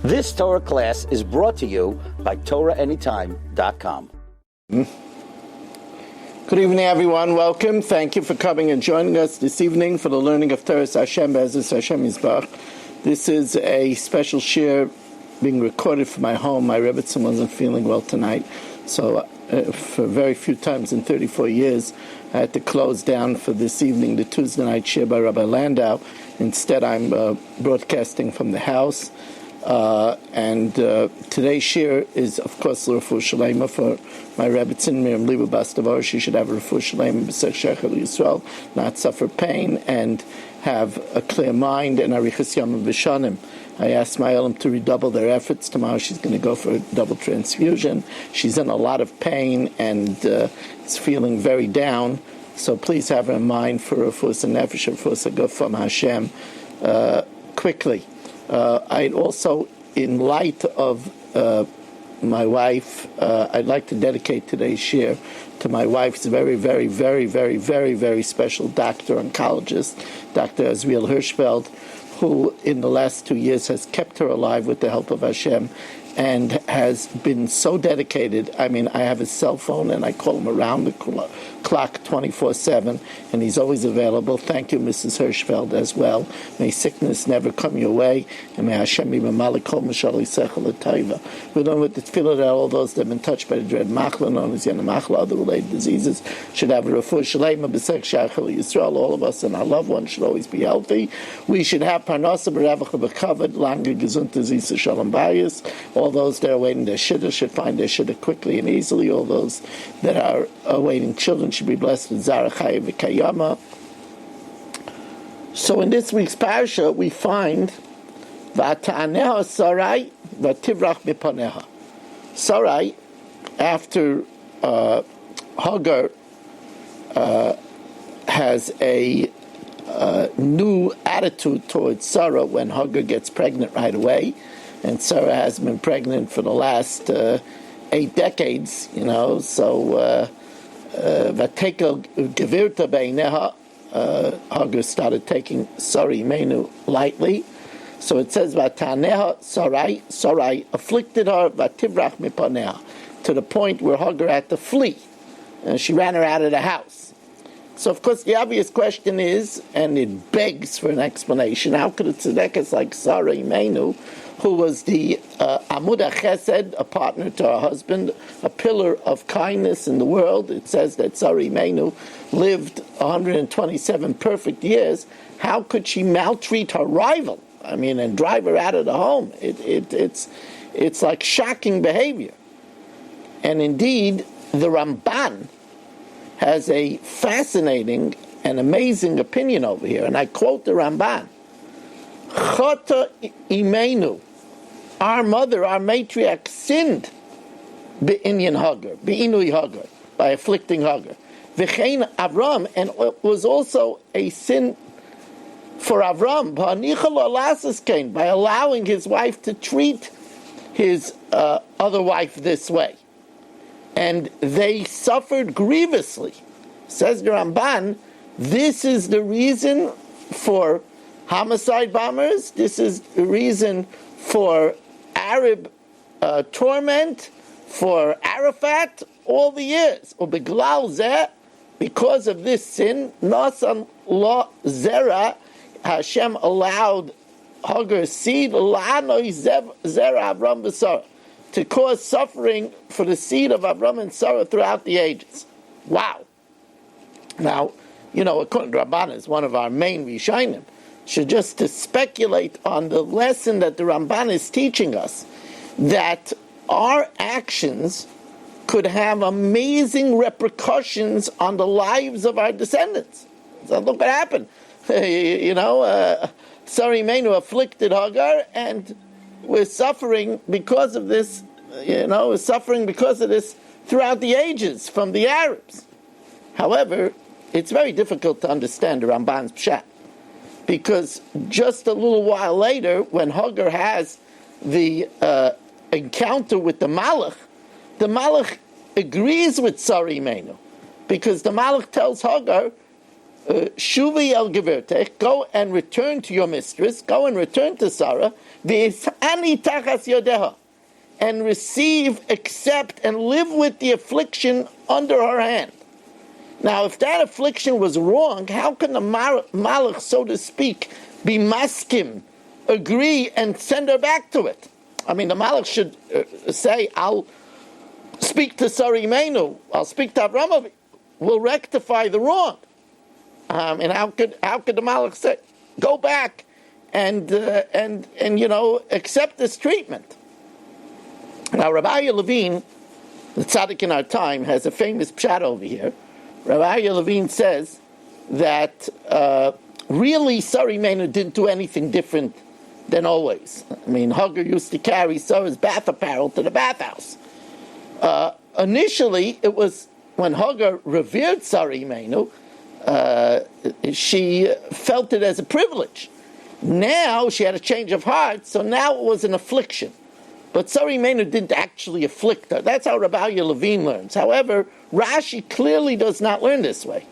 This Torah class is brought to you by TorahAnytime.com. Good evening, everyone. Welcome. Thank you for coming and joining us this evening for the learning of Torah Hashem Be'ezus Hashem Yisbach. This is a special shir being recorded from my home. My Rebbetzin wasn't feeling well tonight, so for very few times in 34 years, I had to close down for this evening the Tuesday night shir by Rabbi Landau. Instead, I'm broadcasting from the house. And today's shir is, of course, L'Refuah Shalema for my Rebbetzin, Miriam Liba Bastavar. She should have a L'Refuah Shalema, B'Sech Shechel Yisrael, not suffer pain, and have a clear mind, and Arichas Yamim V'Shanim. I asked my Elam to redouble their efforts. Tomorrow she's going to go for a double transfusion. She's in a lot of pain and is feeling very down. So please have her in mind for Refuah Nefesh, Refuah Guf from Hashem quickly. I'd also, in light of my wife, I'd like to dedicate today's shir to my wife's very, very, very, very, very, very special doctor, oncologist, Dr. Azriel Hirschfeld, who in the last 2 years has kept her alive with the help of Hashem and has been so dedicated. I mean, I have his cell phone and I call him around the clock 24/7, and he's always available. Thank you, Mrs. Hirschfeld, as well. May sickness never come your way, and may Hashem be mamalik kol mishal yisechel l'taiva. We know with the tefillah that all those that have been touched by the dread machla, known as yana machla, other related diseases, should have a refuah shalema b'sech shechel Yisrael. All of us and our loved ones should always be healthy. We should have parnasa b'revacha b'kavod, lange gesund disease shalom bayis. All those that are awaiting their shidduch should find their shidduch quickly and easily. All those that are awaiting children should be blessed with Zara Chaya V'Kayama. So in this week's parasha, we find V'ata'aneha Sarai V'tivrach Mipaneha. Sarai, after Hagar has a new attitude towards Sarah when Hagar gets pregnant right away, and Sarah has been pregnant for the last 8 decades, so Vatekel Gevirta Beineha, Hagar started taking Sarai Menu lightly. So it says Vataneha Sarai afflicted her Vativrach Mipaneha, to the point where Hagar had to flee, and she ran her out of the house. So of course the obvious question is, and it begs for an explanation, how could a tzedekah like Sarai Menu, who was the Amud HaChesed, a partner to her husband, a pillar of kindness in the world. It says that Sarai Menu lived 127 perfect years. How could she maltreat her rival? I mean, and drive her out of the home. It's like shocking behavior. And indeed, the Ramban has a fascinating and amazing opinion over here. And I quote the Ramban. Chota Imenu, our mother, our matriarch, sinned be'inyan Hagar, be'inui Hagar, by afflicting Hagar. V'chein Avram, and it was also a sin for Avram, by allowing his wife to treat his other wife this way. And they suffered grievously. Says the Ramban, this is the reason for homicide bombers. This is the reason for Arab torment, for Arafat, all the years. Because of this sin, Nasan La Zera, Hashem allowed Hagar's seed, Zera Avram B'Sarah, to cause suffering for the seed of Avram and Sarah throughout the ages. Wow. Now, according to Ramban, is one of our main Rishonim, should just to speculate on the lesson that the Ramban is teaching us, that our actions could have amazing repercussions on the lives of our descendants. So look what happened. Sarai Menu afflicted Hagar, and we're suffering because of this, we're suffering because of this throughout the ages from the Arabs. However, it's very difficult to understand the Ramban's pshat, because just a little while later, when Hagar has the encounter with the Malach agrees with Sarai Menu, because the Malach tells Hagar, Shuvi el gevirtech, go and return to your mistress, go and return to Sarah, v'isani tachas yodeha, and receive, accept, and live with the affliction under her hand. Now, if that affliction was wrong, how can the malach, so to speak, be maskim, agree, and send her back to it? I mean, the malach should say, I'll speak to Sarah Imenu, I'll speak to Avram, we'll rectify the wrong. And how could the malach say, go back and accept this treatment? Now, Rabbi Levine, the tzaddik in our time, has a famous pshat over here. Rabbi Levine says that really Sarah Imenu didn't do anything different than always. I mean, Hagar used to carry Sarah's bath apparel to the bathhouse. Initially, it was when Hagar revered Sarah Imenu, she felt it as a privilege. Now she had a change of heart, so now it was an affliction. But Sarah Imenu didn't actually afflict her. That's how Rabbi Levine learns. However, Rashi clearly does not learn this way.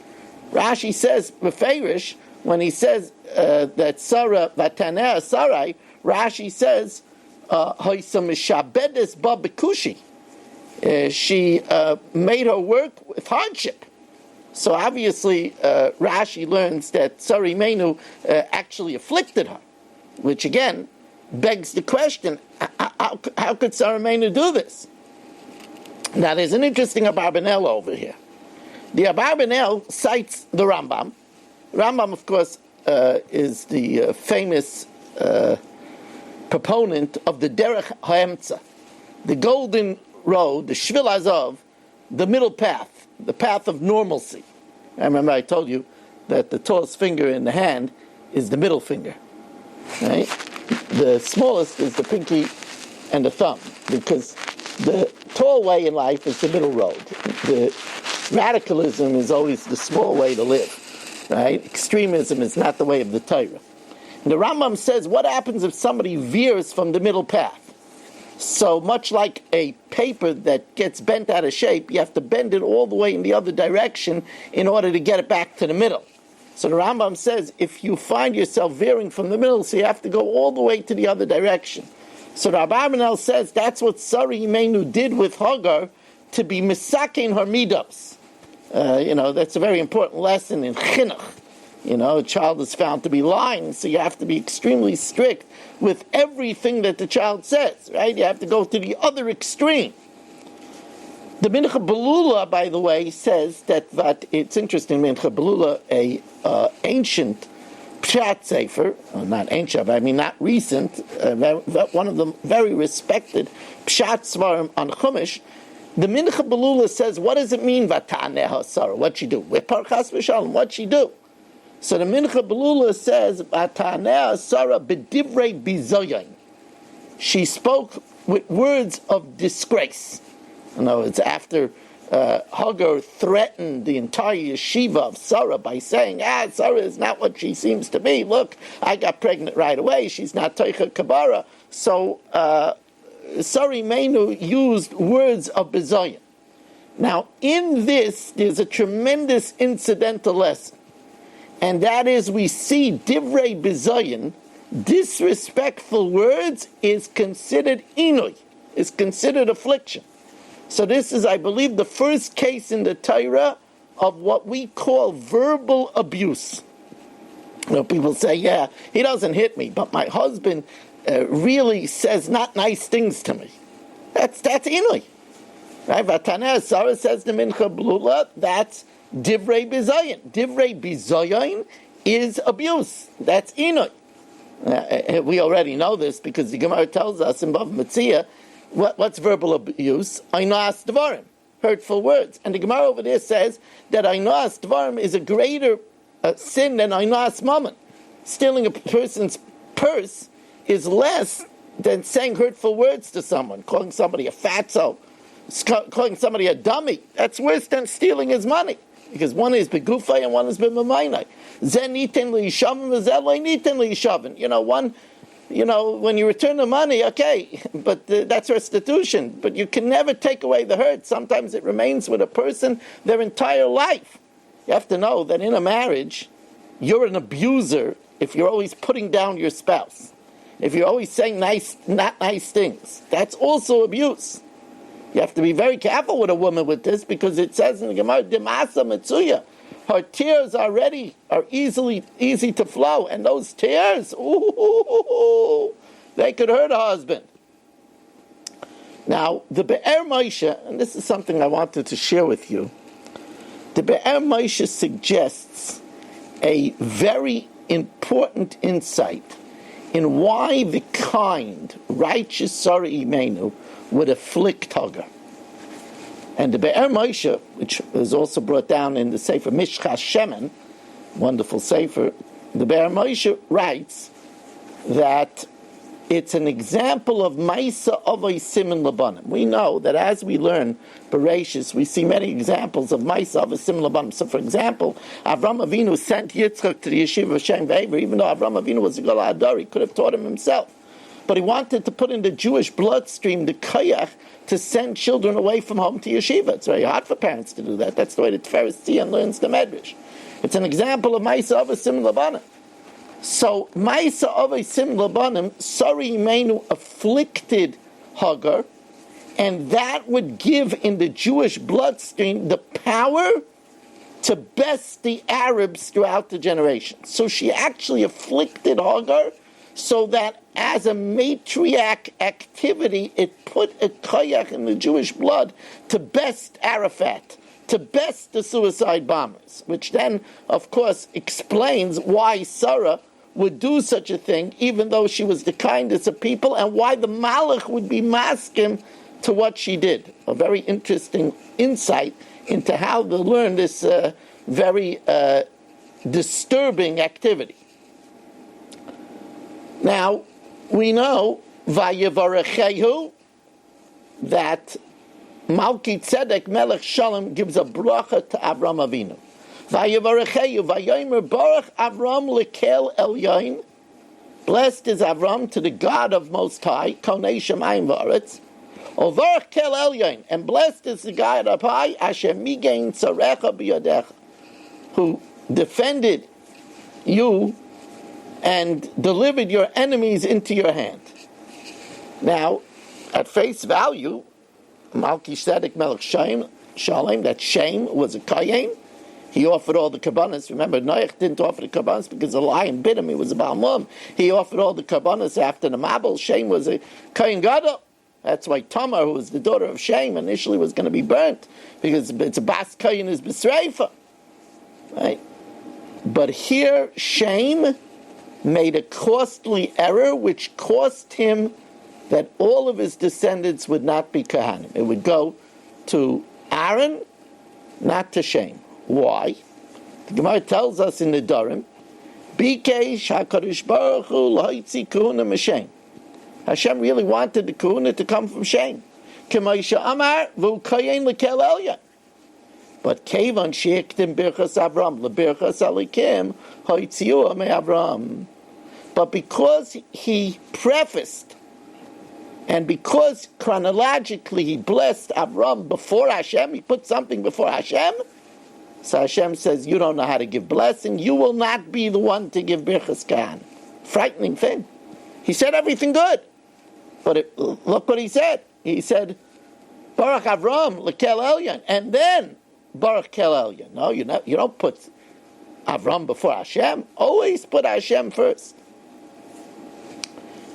Rashi says, Beferish, when he says that Sarah, Vataneh Sarai, Rashi says, Hoysa mishabedes ba bekushi. She made her work with hardship. So obviously, Rashi learns that Sarah Imenu actually afflicted her, which again begs the question: how could Sarah Imenu do this? Now, there's an interesting Abarbanel over here. The Abarbanel cites the Rambam. Rambam, of course, is the famous proponent of the Derech HaEmtza, the golden road, the Shvil Azov, the middle path, the path of normalcy. I remember I told you that the tallest finger in the hand is the middle finger, right? The smallest is the pinky and the thumb, because the tall way in life is the middle road. The radicalism is always the small way to live, right? Extremism is not the way of the Torah. And the Rambam says, what happens if somebody veers from the middle path? So much like a paper that gets bent out of shape, you have to bend it all the way in the other direction in order to get it back to the middle. So the Rambam says, if you find yourself veering from the middle, so you have to go all the way to the other direction. So the Abarbanel says that's what Sarah Imenu did with Hagar to be misakin her midos. That's a very important lesson in chinuch. A child is found to be lying, so you have to be extremely strict with everything that the child says, right? You have to go to the other extreme. The Mincha Belula, by the way, says that it's interesting, Mincha Belula, a ancient Pshat Sefer, not ancient, but I mean not recent, one of the very respected Pshat Svarim on Chumash. The Mincha Belula says, what does it mean, Vataneh Sarah? What'd she do? Parchas v'shalom, what'd she do? So the Mincha Belula says, Vataneh Sarah b'divrei bizoyin. She spoke with words of disgrace. In other words, after Hagar threatened the entire yeshiva of Sarah by saying, Sarah is not what she seems to be. Look, I got pregnant right away. She's not Teicha Kabara. So Sarah Imenu used words of bizoyin. Now, in this, there's a tremendous incidental lesson. And that is, we see divrei bizoyin, disrespectful words, is considered inui, is considered affliction. So this is, I believe, the first case in the Torah of what we call verbal abuse. People say, yeah, he doesn't hit me, but my husband really says not nice things to me. That's inui. Right? Vataneh Sarah says to Mincha Belula, that's divrei bizoyin. Divrei bizoyin is abuse. That's inui. We already know this because the Gemara tells us in Bava Metzia, what's verbal abuse? Ainas Dvarim, hurtful words. And the Gemara over there says that Ainas Dvarim is a greater sin than Ainas Mammon. Stealing a person's purse is less than saying hurtful words to someone, calling somebody a fatso, calling somebody a dummy. That's worse than stealing his money, because one is begufay and one is b'mamaynai. Zen nitin li'ishavin v'zen lo nitin li'ishavin. One. When you return the money, okay, but that's restitution. But you can never take away the hurt. Sometimes it remains with a person their entire life. You have to know that in a marriage, you're an abuser if you're always putting down your spouse. If you're always saying not nice things, that's also abuse. You have to be very careful with a woman with this, because it says in the Gemara, Dimasa Mitsuya, her tears are easy to flow, and those tears, they could hurt a husband. Now, the Be'er Moshe, and this is something I wanted to share with you, the Be'er Moshe suggests a very important insight in why the kind, righteous Sarah Imenu, would afflict Hagar. And the Be'er Moshe, which is also brought down in the Sefer Mishchas Shemen, wonderful Sefer, the Be'er Moshe writes that it's an example of Maisa Avos Siman Labanim. We know that as we learn Bereshis, we see many examples of Maisa Avos Siman Labanim. So, for example, Avram Avinu sent Yitzchak to the yeshiva of Shem Ve'ever, even though Avram Avinu was a Gadol Hador, he could have taught him himself. But he wanted to put in the Jewish bloodstream the koyach to send children away from home to yeshiva. It's very hard for parents to do that. That's the way the Tiferes Tzion learns the Medrash. It's an example of Maisa Avos Siman Labanim. So, Maisa Avos Siman Labanim, Sarah Imenu afflicted Hagar, and that would give in the Jewish bloodstream the power to best the Arabs throughout the generations. So she actually afflicted Hagar, so that as a matriarch activity, it put a koyach in the Jewish blood to best Arafat, to best the suicide bombers, which then, of course, explains why Sarah would do such a thing, even though she was the kindest of people, and why the Malach would be masking to what she did. A very interesting insight into how to learn this very disturbing activity. Now, we know, Vayevarechehu, that Malki Tzedek Melech Shalom gives a bracha to Avram Avinu. Vayevarechehu, Vayomer Baruch Avram Lekel Elyon. Blessed is Avram to the God of Most High, Konei Shemayim V'aretz. Ovarach Kel Elyon, and blessed is the God of High, Asher Migein Tzarecha B'Yadecha, who defended you and delivered your enemies into your hand. Now, at face value, Malki Tzedek Melech Shalom, that Shem was a Kayin. He offered all the kabbanas. Remember, Noach didn't offer the kabbanas because the lion bit him. He was a Balmum. He offered all the kabbanas after the Mabel. Shem was a Kayin Gadol. That's why Tamar, who was the daughter of Shem, initially was going to be burnt, because it's a Bas Kayin is B'Sreifa. Right? But here, Shem made a costly error, which cost him that all of his descendants would not be Kohanim. It would go to Aaron, not to Shem. Why? The Gemara tells us in the Dorim, Bikesh HaKadosh Baruch Hu L'Haitzi Kahuna M'Shem. Hashem really wanted the Kahuna to come from Shem. K'maisha Amar V'u Kayin L'Kel Elyon. But Kevan Sheiktim Birchas Avram L'Birchas Alikim Haitziua Me-Avram. But because he prefaced, and because chronologically he blessed Avram before Hashem, he put something before Hashem, so Hashem says, you don't know how to give blessing, you will not be the one to give Birchas Kahan. Frightening thing. He said everything good, but look what he said. He said, Baruch Avram L'Kel Elyon, and then Baruch Kel Elyon. No, you don't put Avram before Hashem. Always put Hashem first.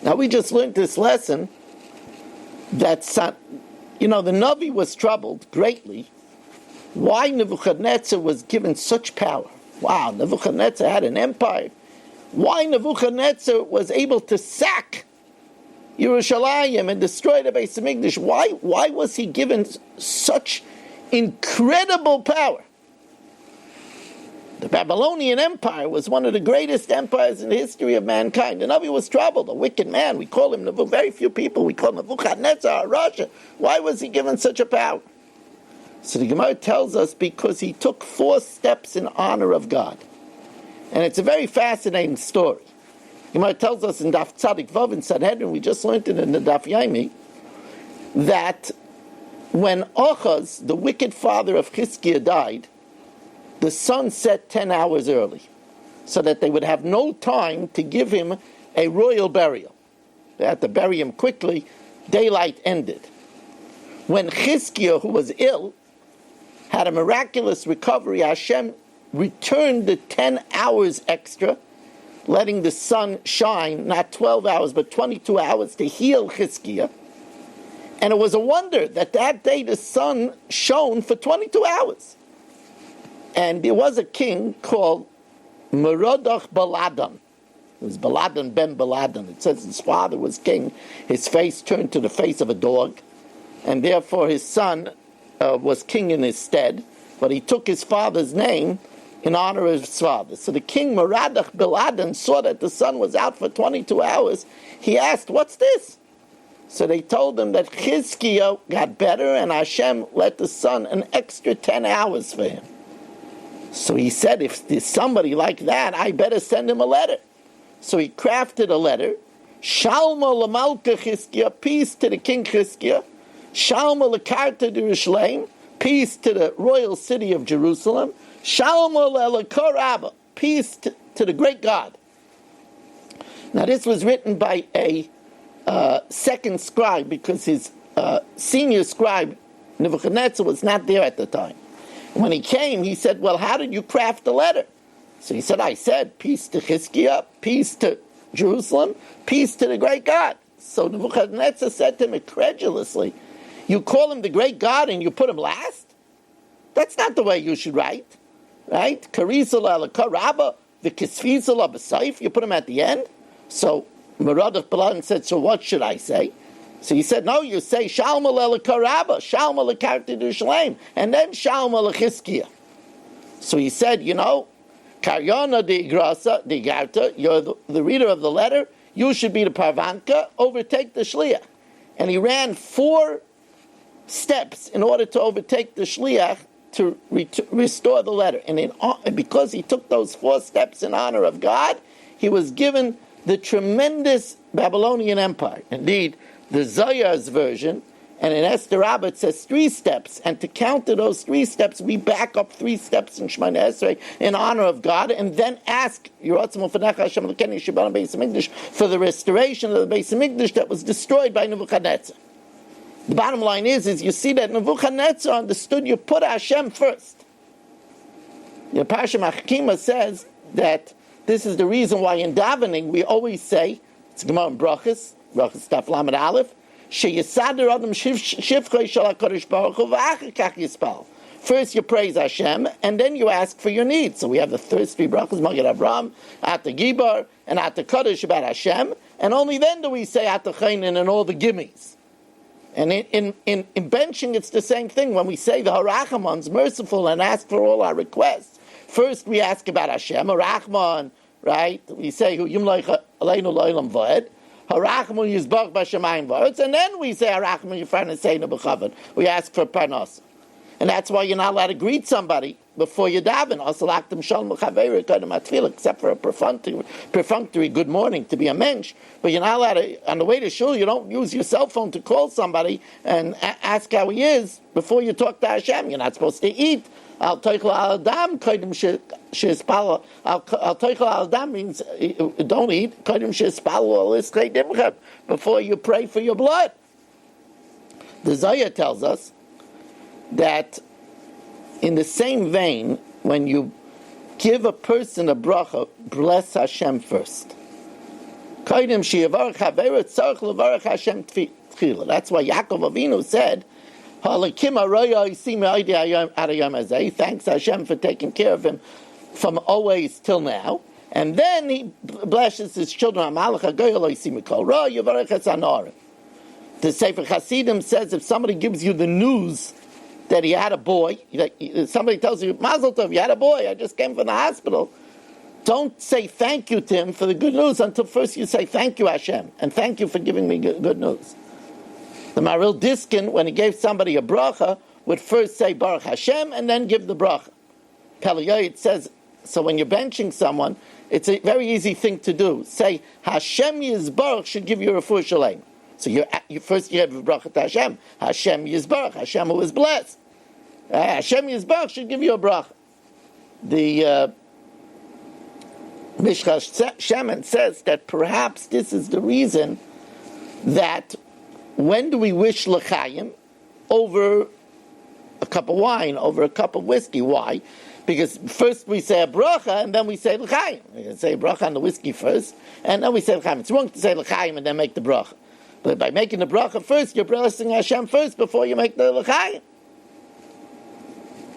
Now we just learned this lesson that, the Navi was troubled greatly. Why Nebuchadnezzar was given such power? Wow, Nebuchadnezzar had an empire. Why Nebuchadnezzar was able to sack Yerushalayim and destroy the Beis Hamikdash? Why was he given such incredible power? The Babylonian Empire was one of the greatest empires in the history of mankind. The Navi was troubled, a wicked man. We call him very few people. We call him Nebuchadnezzar, Russia. Why was he given such a power? So the Gemara tells us because he took 4 steps in honor of God. And it's a very fascinating story. The Gemara tells us in Daf Tzadik Vav in Sanhedrin, we just learned it in the Daf Yomi, that when Achaz, the wicked father of Chizkiah, died, the sun set 10 hours early. so that they would have no time to give him a royal burial. They had to bury him quickly. Daylight ended. When Chizkiah, who was ill, had a miraculous recovery, Hashem returned the 10 hours extra, letting the sun shine, not 12 hours, but 22 hours to heal Chizkiah. And it was a wonder that day the sun shone for 22 hours. And there was a king called Merodach Baladan. It was Baladan ben Baladan. It says his father was king. His face turned to the face of a dog. And therefore his son was king in his stead. But he took his father's name in honor of his father. So the king Merodach Baladan saw that the sun was out for 22 hours. He asked, what's this? So they told him that Chizkiah got better and Hashem let the sun an extra 10 hours for him. So he said, if there's somebody like that, I better send him a letter. So he crafted a letter. Shalma l'malka Chizkiah, peace to the king Chizkiah. Shalma l'karta d'Yerushalayim, peace to the royal city of Jerusalem. Shalma l'elokar Abba, peace to the great God. Now this was written by a second scribe, because his senior scribe, Nebuchadnezzar, was not there at the time. When he came, he said, well, how did you craft the letter? So he said, I said, peace to Chizkiah, peace to Jerusalem, peace to the great God. So Nebuchadnezzar said to him incredulously, you call him the great God and you put him last? That's not the way you should write. Right? Karisala ala Rabba, the Kisfizala b'Saif, you put him at the end. So Merodach Baladan said, so what should I say? So he said, no, you say Shalma l'Karabba, Shalma l'Karta d'Yerushalayim, and then Shalma l'Chizkiah. So he said, Karyona de Garta, you're the reader of the letter, you should be the Parvanka, overtake the Shliach. And he ran 4 steps in order to overtake the Shliach to restore the letter. And because he took those 4 steps in honor of God, he was given the tremendous Babylonian Empire. Indeed, the Zohar's version, and in Esther Rabbah it says 3 steps, and to counter those 3 steps, we back up 3 steps in Shemoneh Esrei in honor of God, and then ask for the restoration of the Beis Hamikdash that was destroyed by Nebuchadnezzar. The bottom line is you see that Nebuchadnezzar understood you put Hashem first. The Parsha Machkima says that this is the reason why in davening we always say, it's Gemara in Brachos Taf Lamed Aleph, sheyisader adam shivchei shel HaKadosh Baruch Hu v'achar kach yispal. First you praise Hashem, and then you ask for your needs. So we have the first 3 brachos, Magid Avraham, At the Gibar, and At the Kodesh about Hashem, and only then do we say At the Chainin and all the gimmies. And in benching, it's the same thing. When we say the Harachamon's merciful and ask for all our requests, first we ask about Hashem, Harachman, right? We say, Hu Yimloich Aleinu Lo'ilam V'ed, Harachman Yizbach B'Shamayim V'Aretz, and then we say Harachman Yifran Eseinu B'Chavod. We ask for Parnasa. And that's why you're not allowed to greet somebody before you daven. Except for a perfunctory good morning to be a mensch. But you're not allowed to, on the way to shul, you don't use your cell phone to call somebody and ask how he is before you talk to Hashem. You're not supposed to eat. Al toichel al adam kodim she'ispalo. Al toichel al adam means don't eat. Kodim she'ispalo l'isrei dimchem, before you pray for your blood. The Zohar tells us that in the same vein, when you give a person a bracha, bless Hashem first. That's why Yaakov Avinu said, he thanks Hashem for taking care of him from always till now. And then he blesses his children. The Sefer Hasidim says if somebody gives you the news that he had a boy, somebody tells you, Mazel Tov, you had a boy, I just came from the hospital. Don't say thank you to him for the good news until first you say thank you, Hashem, and thank you for giving me good news. The Maril Diskin, when he gave somebody a bracha, would first say Baruch Hashem and then give the bracha. Peliyoid says, so when you're benching someone, it's a very easy thing to do. Say Hashem Yizbaruch should give you a refuah shalem. So you first you have a bracha to Hashem. Hashem Yizbaruch, Hashem who is blessed. Hashem Yizbaruch should give you a bracha. The Mishras Shemen says that perhaps this is the reason that when do we wish l'chaim over a cup of wine, over a cup of whiskey? Why? Because first we say a bracha and then we say l'chaim. We can say a bracha on the whiskey first and then we say l'chaim. It's wrong to say l'chaim and then make the bracha. But by making the bracha first, you're blessing Hashem first before you make the l'chaim.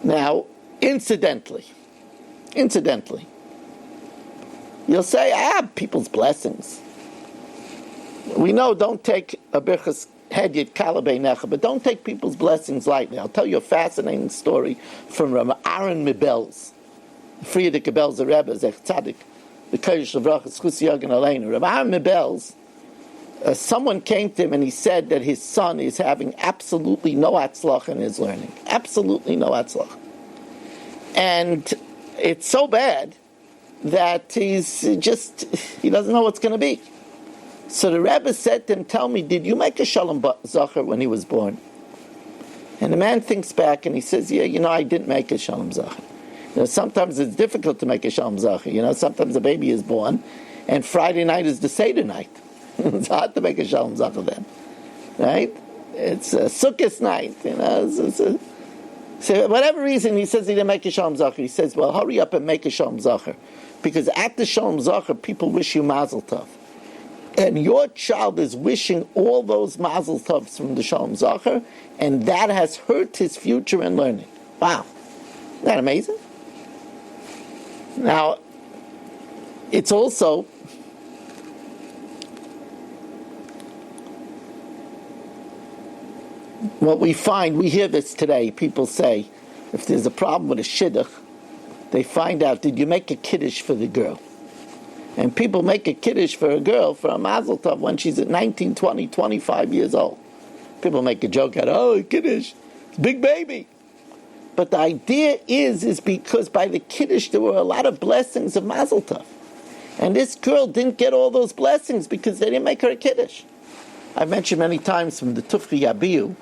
Now, incidentally, you'll say, I have people's blessings. We know don't take a birchas hedyet kalabei necha, but don't take people's blessings lightly. I'll tell you a fascinating story from Rabbi Aaron Mibel's, Friedrich Mibel's Rebbe, Zech Tzadik, the Kodesh Levrach, Schus Yagan Aleinu. Rabbi Aaron Mibel's, someone came to him and he said that his son is having absolutely no atzlach in his learning. Absolutely no atzlach. And it's so bad that he doesn't know what's going to be. So the Rebbe said to him, tell me, did you make a Shalom Zacher when he was born? And the man thinks back and he says, yeah, I didn't make a Shalom Zacher. Sometimes it's difficult to make a Shalom Zacher. Sometimes a baby is born and Friday night is the Seder night. It's hard to make a Shalom Zacher then. Right? It's a Sukkot night. So whatever reason, he says he didn't make a Shalom Zacher. He says, well, hurry up and make a Shalom Zacher. Because at the Shalom Zacher, people wish you Mazel Tov. And your child is wishing all those Mazel Tovs from the Shalom Zacher, and that has hurt his future in learning. Wow. Isn't that amazing? Now, it's also what we find, we hear this today, people say, if there's a problem with a shidduch, they find out, did you make a kiddush for the girl? And people make a kiddush for a girl, for a mazel tov, when she's at 19, 20, 25 years old. People make a joke out of, kiddush, it's a big baby. But the idea is because by the kiddush there were a lot of blessings of mazel tov. And this girl didn't get all those blessings because they didn't make her a kiddush. I've mentioned many times from the Tufri Yabiu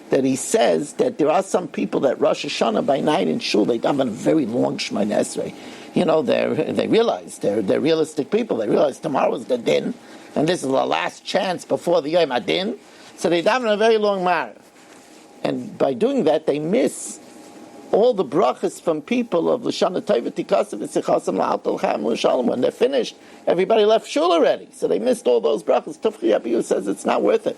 that he says that there are some people that Rosh Hashanah by night in shul, they daven a very long Shemona Esrei. They realize they're realistic people. They realize tomorrow is the din, and this is the last chance before the Yom HaDin. So they daven a very long Marav. And by doing that, they miss all the brachas from people of L'shana Tova Tikasav V'Sichasam La'altal Cham L'Shalom. When they're finished, everybody left shul already. So they missed all those brachas. Tufchi Abiyu says it's not worth it.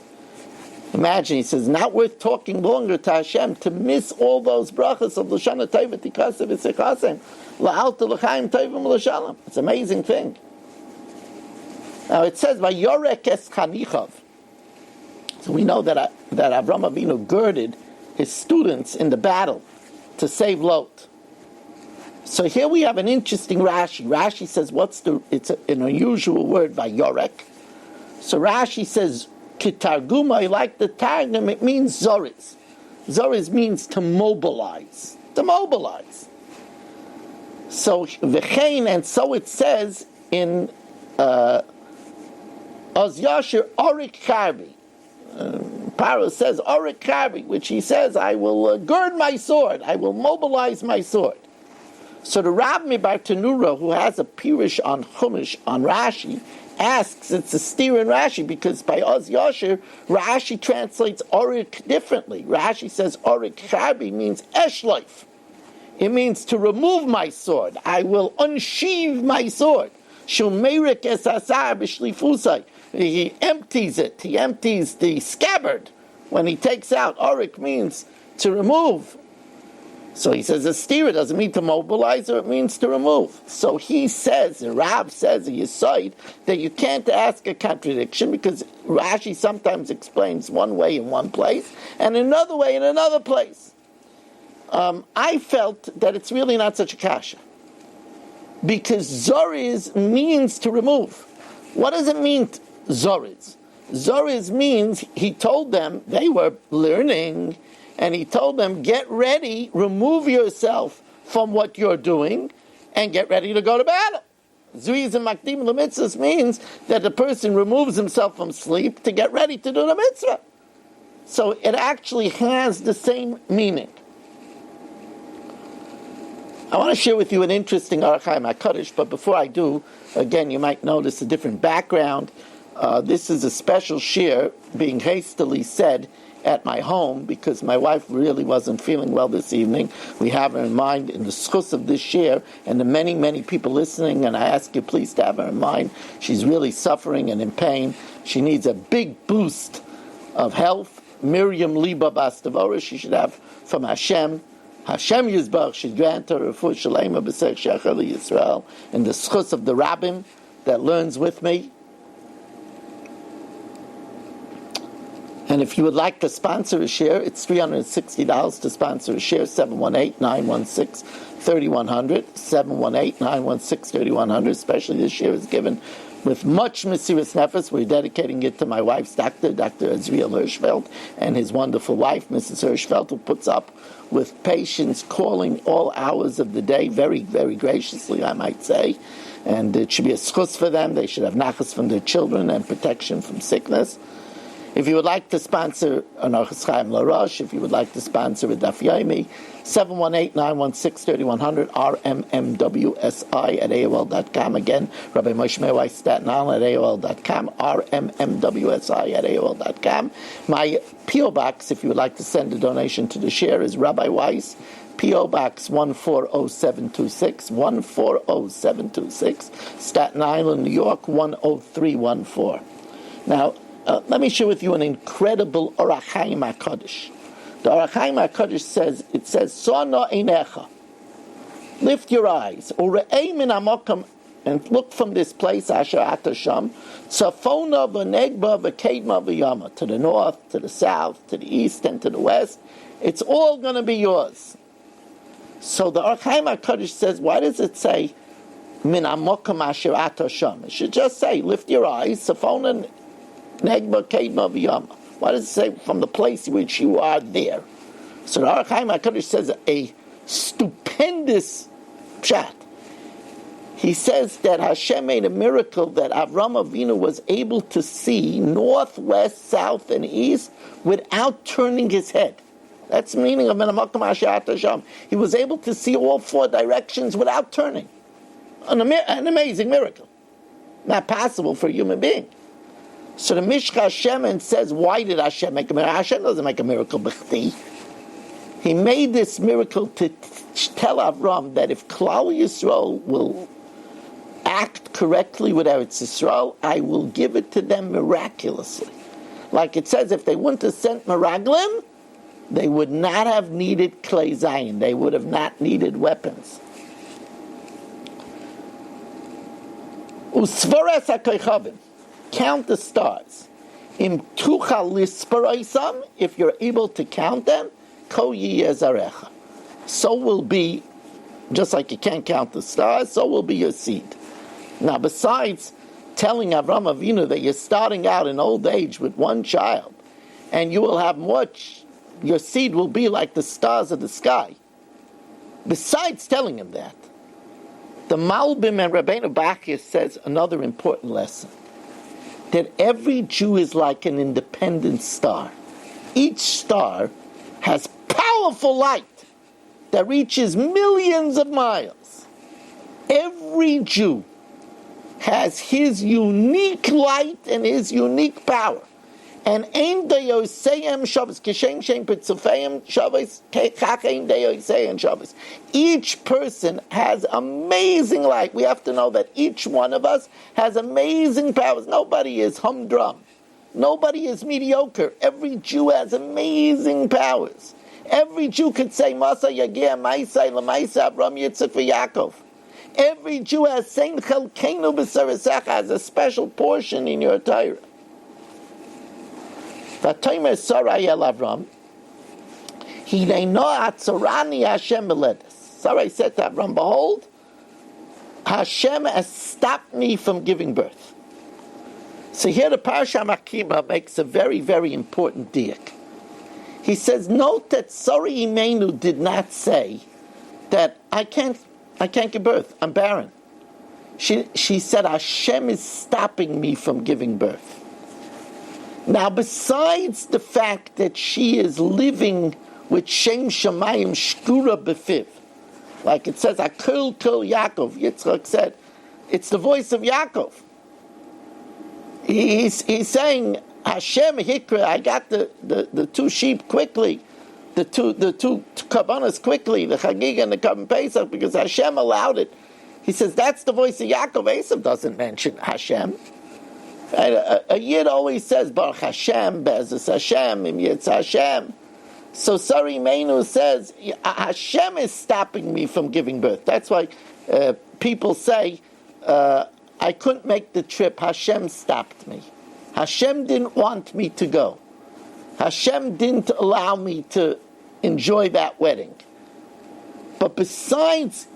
Imagine, he says, not worth talking longer to Hashem to miss all those brachas of L'shana Tova Tikasav V'Sichasam La'altal Cham Tovim L'Shalom. It's an amazing thing. Now it says, Vayorek es Chanichav. So we know that Avram Avinu girded his students in the battle to save Lot. So here we have an interesting Rashi. Rashi says, it's an unusual word, Vayorek. So Rashi says, Kitarguma, like the Targum, it means Zoriz. Zoriz means to mobilize. To mobilize. So, V'chein, and so it says in Oz Yashir, Orik Charbi. Paro says, Orik Charbi, which he says, I will gird my sword, I will mobilize my sword. So the Rabbi Bar Tanura, who has a Pirish on Chumash, on Rashi, asks, it's a steer in Rashi, because by Oz Yashir, Rashi translates Orik differently. Rashi says, Orik Charbi means Eshleif. It means to remove my sword. I will unsheathe my sword. Shumerik es asar b'shlifusai. He empties it. He empties the scabbard when he takes out. Orik means to remove. So he says a steer doesn't mean to mobilize, or it means to remove. So he says, the Rab says, a Yesod, that you can't ask a contradiction because Rashi sometimes explains one way in one place and another way in another place. I felt that it's really not such a kasha. Because Zoriz means to remove. What does it mean, Zoriz? Zoriz means he told them, they were learning, and he told them, get ready, remove yourself from what you're doing, and get ready to go to battle. Zuriz and Makdim L'mitzvahs means that the person removes himself from sleep to get ready to do the mitzvah. So it actually has the same meaning. I want to share with you an interesting Orach Chaim HaKadosh, but before I do, again, you might notice a different background. This is a special shir being hastily said at my home because my wife really wasn't feeling well this evening. We have her in mind in the schus of this shir and the many, many people listening, and I ask you please to have her in mind. She's really suffering and in pain. She needs a big boost of health. Miriam Liba Bastavora, she should have from Hashem. Hashem Yisbach should grant her refuah shalema b'sech shecher Yisrael in the schus of the rabbim that learns with me. And if you would like to sponsor a share, it's $360 to sponsor a share, 718-916-3100, 718-916-3100. Especially this share is given with much Mesiras Nefesh. We're dedicating it to my wife's doctor, Dr. Azriel Hirschfeld, and his wonderful wife, Mrs. Hirschfeld, who puts up with patients calling all hours of the day, very, very graciously, I might say. And it should be a schus for them. They should have nachas from their children and protection from sickness. If you would like to sponsor an Orchos Chaim LaRosh, if you would like to sponsor a Daf Yomi, 718-916-3100, rmmwsi@aol.com. Again, Rabbi Moshe Meir Staten Island at aol.com, rmmwsi@aol.com. My P.O. Box, if you would like to send a donation to the share, is Rabbi Weiss, P.O. Box 140726, 140726, Staten Island, New York, 10314. Now, let me share with you an incredible Orach Chaim HaKadosh. The Orach Chaim HaKadosh says, Sona einecha, lift your eyes, ure'ei min hamokam, and look from this place, Asher Ata Sham, tzafona v'negba v'kedma v'yama, to the north, to the south, to the east, and to the west. It's all going to be yours. So the Orach Chaim HaKadosh says, why does it say, min hamokam Asher Ata Sham? It should just say, lift your eyes, tzafona Negba, Kedma, V'yama. Why does it say from the place in which you are there? So the Orach Chaim HaKadosh says a stupendous pshat. He says that Hashem made a miracle that Avram Avinu was able to see north, west, south, and east without turning his head. That's the meaning of Menamakam Asher Hashem. He was able to see all four directions without turning. An amazing miracle. Not possible for a human being. So the Mishcha Hashem says, why did Hashem make a miracle? Hashem doesn't make a miracle b'chti. He made this miracle to tell Avram that if Klal Yisrael will act correctly with Eretz Yisrael, I will give it to them miraculously. Like it says, if they wouldn't have sent Meraglim, they would not have needed Klei Zayin. They would have not needed weapons. Usvaras HaKoichavim. Count the stars. Im tuchal lisparoisam, if you're able to count them, ko yiyezarecha. So will be, just like you can't count the stars, so will be your seed. Now, besides telling Avram Avinu that you're starting out in old age with one child, and you will have much, your seed will be like the stars of the sky. Besides telling him that, the Malbim and Rabbeinu Bachya says another important lesson. That every Jew is like an independent star. Each star has powerful light that reaches millions of miles. Every Jew has his unique light and his unique power. And ein deyoseyem Shabbos, kishem shem petzufeyem Shabbos, kach ein deyoseyem Shabbos. Each person has amazing light. We have to know that each one of us has amazing powers. Nobody is humdrum. Nobody is mediocre. Every Jew has amazing powers. Every Jew could say, Masa Yagir Maisai Lamaisa Abram Yitzchak Yaakov. Every Jew has Sein Chelkeinu B'Sarasecha, has a special portion in your Torah. V'atomer Sarai el Avram, Hineino Atzorani Hashem Meledus. Sarai said to Avram, behold, Hashem has stopped me from giving birth. So here the Parasha Makima makes a very, very important diak. He says, note that Sarai Imenu did not say that I can't give birth, I'm barren. She said, Hashem is stopping me from giving birth. Now, besides the fact that she is living with Shem Shamayim Shkura Befiv, Like it says, Akil Kil Yaakov. Yitzchak said, it's the voice of Yaakov. He's saying, Hashem Hikra, I got the two sheep quickly, the two kabbanas quickly, the Chagiga and the Karban Pesach, because Hashem allowed it. He says, that's the voice of Yaakov. Esav doesn't mention Hashem. A Yid always says, Baruch Hashem, Be'ezus Hashem, Im Yitz Hashem. So Sari Meinu says, Hashem is stopping me from giving birth. That's why people say, I couldn't make the trip, Hashem stopped me. Hashem didn't want me to go. Hashem didn't allow me to enjoy that wedding. But besides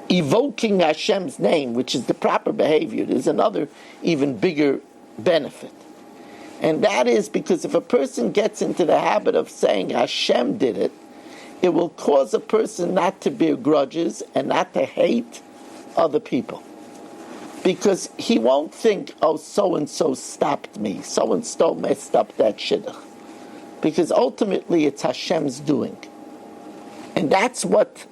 evoking Hashem's name, which is the proper behavior, there's another even bigger benefit. And that is because if a person gets into the habit of saying Hashem did it, it will cause a person not to bear grudges and not to hate other people. Because he won't think, oh, so-and-so stopped me, so-and-so messed up that shidduch. Because ultimately it's Hashem's doing. And that's what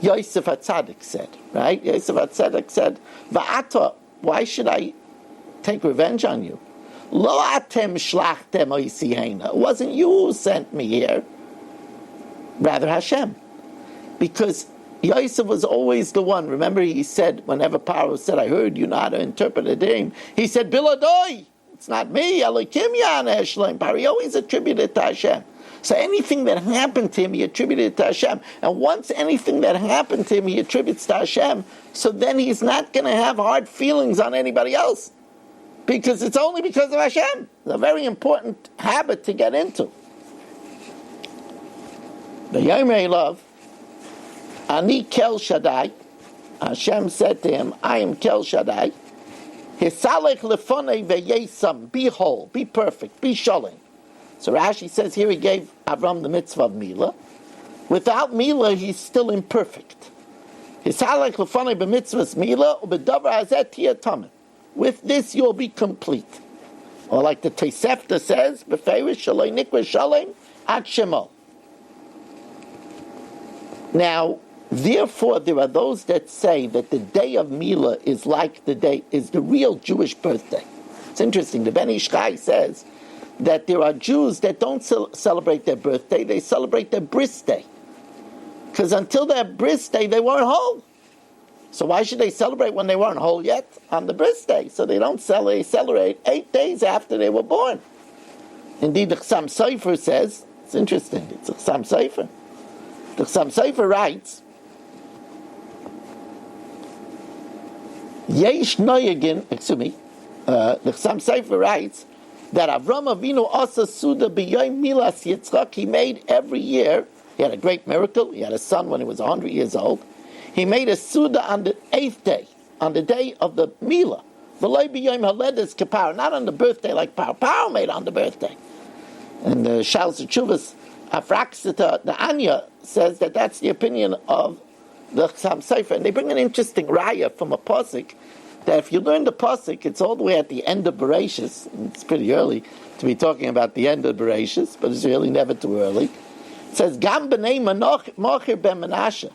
Yosef HaTzadik said, right? Yosef HaTzadik said, Va'ata, why should I take revenge on you? Lo atem shlachtem oisihena. It wasn't you who sent me here, rather Hashem. Because Yosef was always the one. Remember, he said, whenever Paro said, I heard you know how to interpret a dream, he said, Biladoi, it's not me, Elokim Yana Eshleim. Paro always attributed to Hashem. So anything that happened to him, he attributed to Hashem. And once anything that happened to him, he attributes to Hashem, so then he's not going to have hard feelings on anybody else. Because it's only because of Hashem. It's a very important habit to get into. The Yomer love, Ani Kel Shaddai, Hashem said to him, I am Kel Shaddai. Hisalech lefonei veyesam, be whole, be perfect, be sholem. So Rashi says here he gave Avram the mitzvah of Milah. Without Milah, he's still imperfect. Hisalech lefonei b'mitzvahs Milah, u'bedavar hazeh tiyeh tamim. With this, you'll be complete. Or like the Tosefta says, b'feiris shaloi nikra shalem ad shemo. Now, therefore, there are those that say that the day of Milah is like is the real Jewish birthday. It's interesting. The Ben Ish Chai says that there are Jews that don't celebrate their birthday, they celebrate their bris day. Because until their bris day, they weren't whole. So why should they celebrate when they weren't whole yet? On the bris day. So they don't celebrate 8 days after they were born. Indeed, the Chassam Sofer says, it's interesting, it's the Chassam Sofer. The Chassam Sofer writes, Yesh Noyagin, the Chassam Sofer writes, that Avram Avinu asa suda b'yoyim milas Yitzchak, he made every year, he had a great miracle, he had a son when he was 100 years old, he made a suda on the 8th day, on the day of the Milah. V'loy b'yoyim haledes kapar, not on the birthday like Paro made on the birthday. And the Shals Chuvas Afraxita, the Anya, says that that's the opinion of the Chassam Sofer. And they bring an interesting raya from a pasuk, that if you learn the pasuk, it's all the way at the end of Bereshis. It's pretty early to be talking about the end of Bereshis, but it's really never too early. It says, Gam b'nei Machir ben Menashe.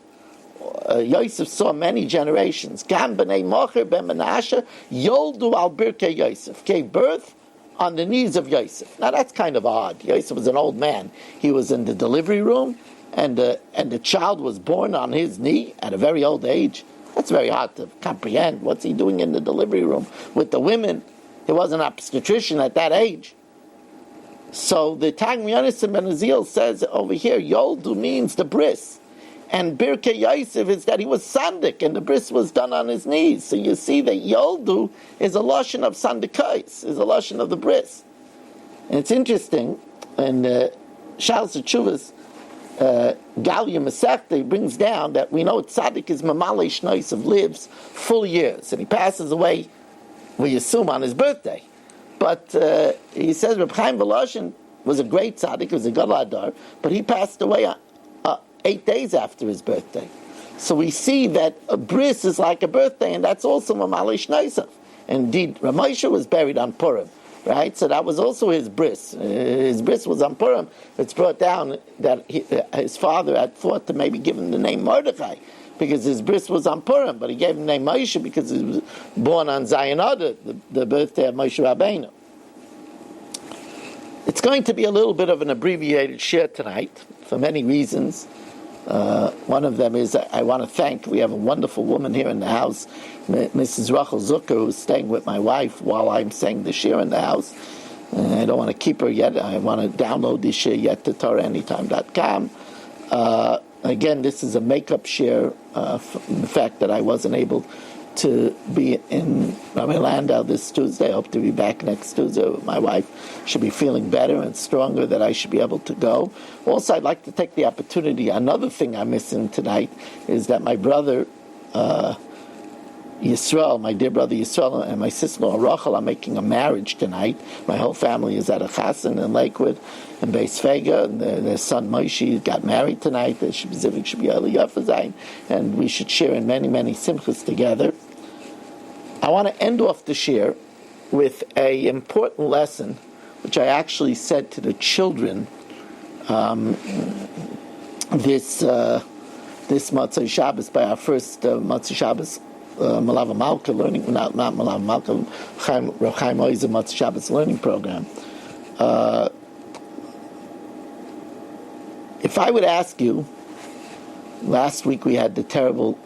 Yosef saw many generations. Gam b'nei Machir ben Menashe yoldu al birkei Yosef. Gave birth on the knees of Yosef. Now that's kind of odd. Yosef was an old man. He was in the delivery room, and the child was born on his knee at a very old age. That's very hard to comprehend. What's he doing in the delivery room with the women? He was an obstetrician at that age. So the Targum Yonasan ben Azil says over here, Yoldu means the bris. And Birkei Yosef is that he was sandik, and the bris was done on his knees. So you see that Yoldu is a lashon of sandikais, is a lashon of the bris. And it's interesting, and Shals Chuvas, Galia Masechta brings down that we know tzaddik is mamale shnois of lives full years, and he passes away, we assume, on his birthday. But he says Reb Chaim Volozhin was a great tzaddik, was a gadol hador, but he passed away 8 days after his birthday. So we see that a bris is like a birthday, and that's also mamale shnoisav. Indeed, Ramosha was buried on Purim. right? So that was also his bris. His bris was on Purim. It's brought down that his father had thought to maybe give him the name Mordechai, because his bris was on Purim, but he gave him the name Moshe because he was born on Zion Adar, the birthday of Moshe Rabbeinu. It's going to be a little bit of an abbreviated share tonight for many reasons. One of them is I want to thank, we have a wonderful woman here in the house, Mrs. Rachel Zucker, who's staying with my wife while I'm saying the share in the house. I don't want to keep her yet. I want to download this share yet to TorahAnytime.com. Again, this is a makeup share from the fact that I wasn't able to be in Rabbi Landau this Tuesday. I hope to be back next Tuesday with my wife. Should be feeling better and stronger, that I should be able to go. Also, I'd like to take the opportunity. Another thing I'm missing tonight is that my brother Yisrael, my dear brother Yisrael, and my sister-in-law Rachel are making a marriage tonight. My whole family is at a chassan in Lakewood and Beis Fega, and their son Moshe got married tonight. There should be Aliyah Zayin, and we should share in many, many simchas together. I want to end off the share with an important lesson, which I actually said to the children this Motzei Shabbos, by our first Motzei Shabbos Malava Malka learning, not Malava Malka, Rav Chaim Oizer Motzei Shabbos learning program. If I would ask you, last week we had the terrible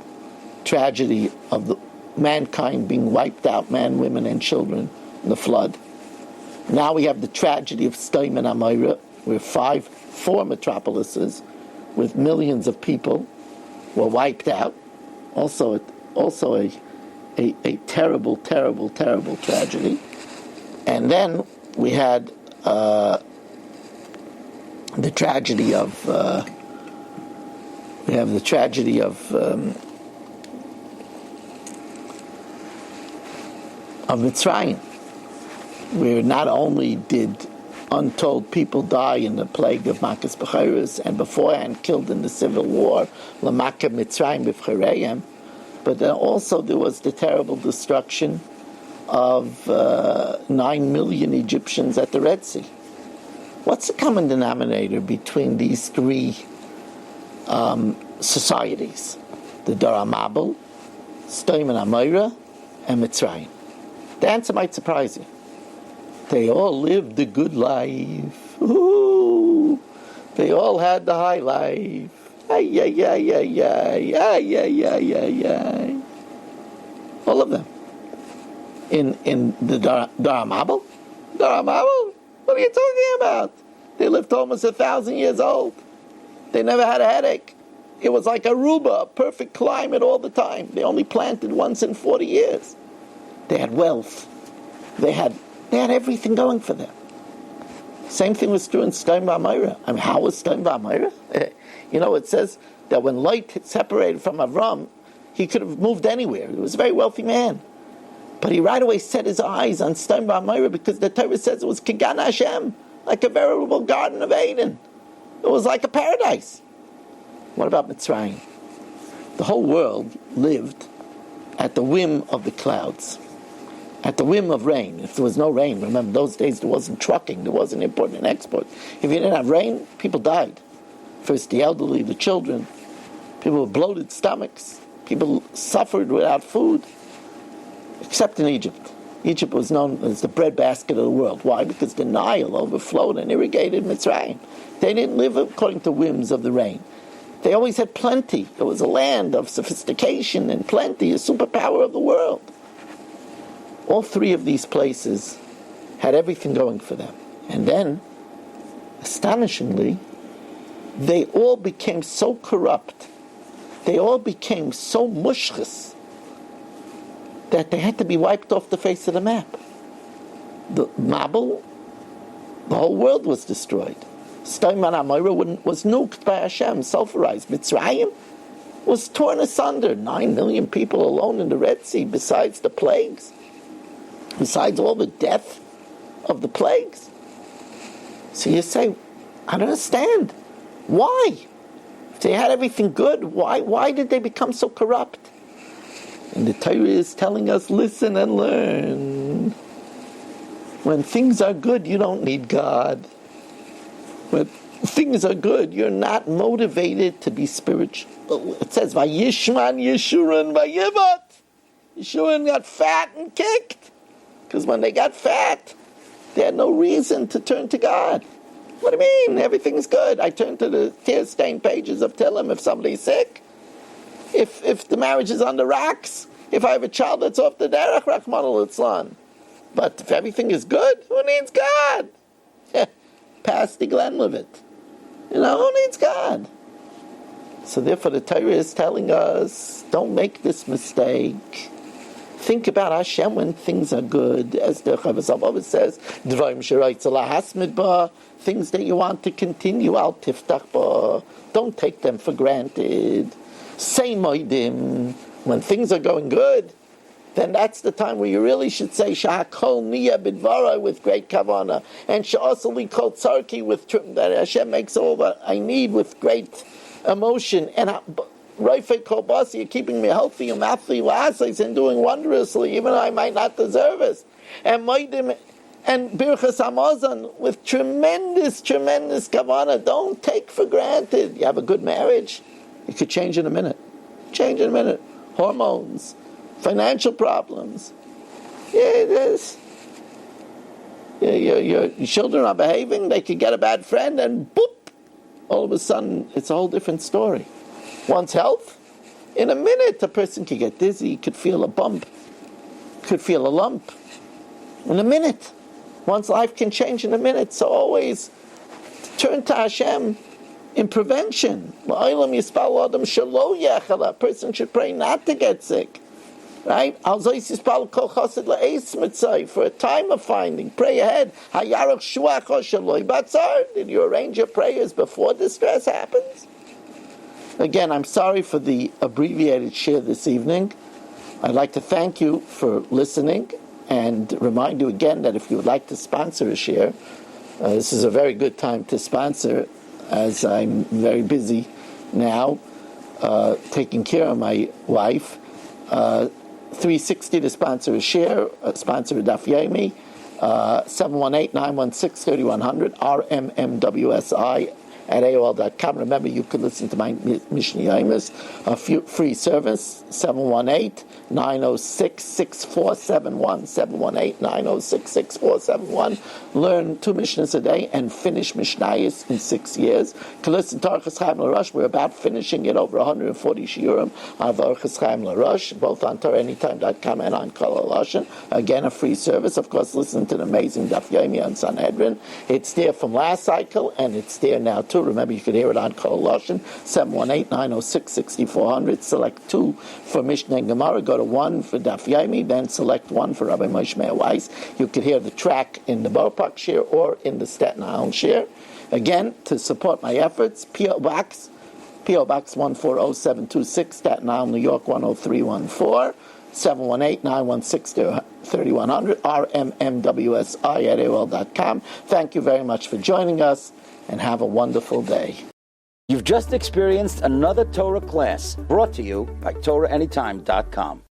tragedy of the mankind being wiped out, man, women, and children, in the flood. Now we have the tragedy of Sdom and Amorah, where four metropolises with millions of people were wiped out. Also a terrible, terrible, terrible tragedy. And then we had the tragedy of Mitzrayim, where not only did untold people die in the plague of Makas B'chairis, and beforehand killed in the civil war, L'Makah Mitzrayim B'chaireim, but then also there was the terrible destruction of 9 million Egyptians at the Red Sea. What's the common denominator between these three societies? The Dor HaMabul, Sdom and Amorah, and Mitzrayim. The answer might surprise you. They all lived the good life. Ooh, they all had the high life. Ay, ay, ay, ay, ay, ay, ay, ay, ay, ay. All of them. In the Dor HaMabul? Dor HaMabul? What are you talking about? They lived almost 1,000 years old. They never had a headache. It was like Aruba, perfect climate all the time. They only planted once in 40 years. They had wealth. They had everything going for them. Same thing was true in Sdom v'Amorah. I mean, how was Sdom v'Amorah? It says that when Lot separated from Avram, he could have moved anywhere. He was a very wealthy man. But he right away set his eyes on Sdom v'Amorah because the Torah says it was Kigan Hashem, like a veritable Garden of Eden. It was like a paradise. What about Mitzrayim? The whole world lived at the whim of the clouds, at the whim of rain. If there was no rain, remember those days there wasn't trucking, there wasn't import and export. If you didn't have rain, people died. First the elderly, the children, people with bloated stomachs, people suffered without food, except in Egypt. Egypt was known as the breadbasket of the world. Why? Because the Nile overflowed and irrigated Mitzrayim. They didn't live according to whims of the rain. They always had plenty. It was a land of sophistication and plenty, a superpower of the world. All three of these places had everything going for them. And then, astonishingly, they all became so corrupt, they all became so mushchas, that they had to be wiped off the face of the map. The Mabul, the whole world was destroyed. Sdom and Amorah was nuked by Hashem, sulfurized. Mitzrayim was torn asunder. 9 million people alone in the Red Sea, besides the plagues, besides all the death of the plagues. So you say, I don't understand. Why? If they had everything good, why did they become so corrupt? And the Torah is telling us, listen and learn. When things are good, you don't need God. When things are good, you're not motivated to be spiritual. It says, Vayishman Yeshurun Vayivat. Yeshurun got fat and kicked. Because when they got fat, they had no reason to turn to God. What do you mean? Everything's good. I turn to the tear-stained pages of Tehillim if somebody's sick. If the marriage is on the rocks. If I have a child that's off the derech, Rachmana litzlan. But if everything is good, who needs God? Pass the Glenlivet. Who needs God? So therefore the Torah is telling us, don't make this mistake. Think about Hashem when things are good. As the Chavos HaLevavos says, things that you want to continue, al tiftach ba. Don't take them for granted. Say moedim. When things are going good, then that's the time where you really should say Shahakol Niya Bidvara with great kavana, and Sha'asali Kol Tzarki with that Hashem makes all that I need with great emotion, and Raifei Kol Basi, you're keeping me healthy and matli lasses and doing wondrously, even though I might not deserve it. And Moedim and Birchas Hamazon with tremendous kavana. Don't take for granted. You have a good marriage, it could change in a minute. Hormones, financial problems. Yeah, it is. Your children are behaving, they could get a bad friend, and boop, all of a sudden, it's a whole different story. One's health, in a minute, a person could get dizzy, could feel a bump, could feel a lump. In a minute. One's life can change in a minute. So always turn to Hashem in prevention. A person should pray not to get sick. Right? For a time of finding. Pray ahead. Did you arrange your prayers before distress happens? Again, I'm sorry for the abbreviated share this evening. I'd like to thank you for listening and remind you again that if you would like to sponsor a share, this is a very good time to sponsor, as I'm very busy now taking care of my wife. $3.60 to sponsor a share, sponsor a Daf Yomi, 718-916-3100, RMMWSI at AOL.com. Remember, you can listen to my Mishnah Yomis, a free service, 718-906-6471, 718-906-6471. Learn 2 Mishnahs a day and finish Mishnayos in 6 years. To listen to Orchos Chaim LaRosh, we're about finishing it, over 140 shiurim of Orchos Chaim LaRosh, both on TorahAnytime.com and on Kol HaLashon. Again, a free service. Of course, listen to the amazing Daf Yomi on Sanhedrin. It's there from last cycle, and it's there now too. Remember, you can hear it on Kol HaLashon, 718-906-6400. Select 2 for Mishnah and Gemara. Go to 1 for Daf Yomi, then select 1 for Rabbi Moshe Meir Weiss. You can hear the track in the Boropark share or in the Staten Island share. Again, to support my efforts, P.O. Box 140726, Staten Island, New York 10314. 718-916-3100, RMMWSI at AOL.com. Thank you very much for joining us, and have a wonderful day. You've just experienced another Torah class brought to you by TorahAnytime.com.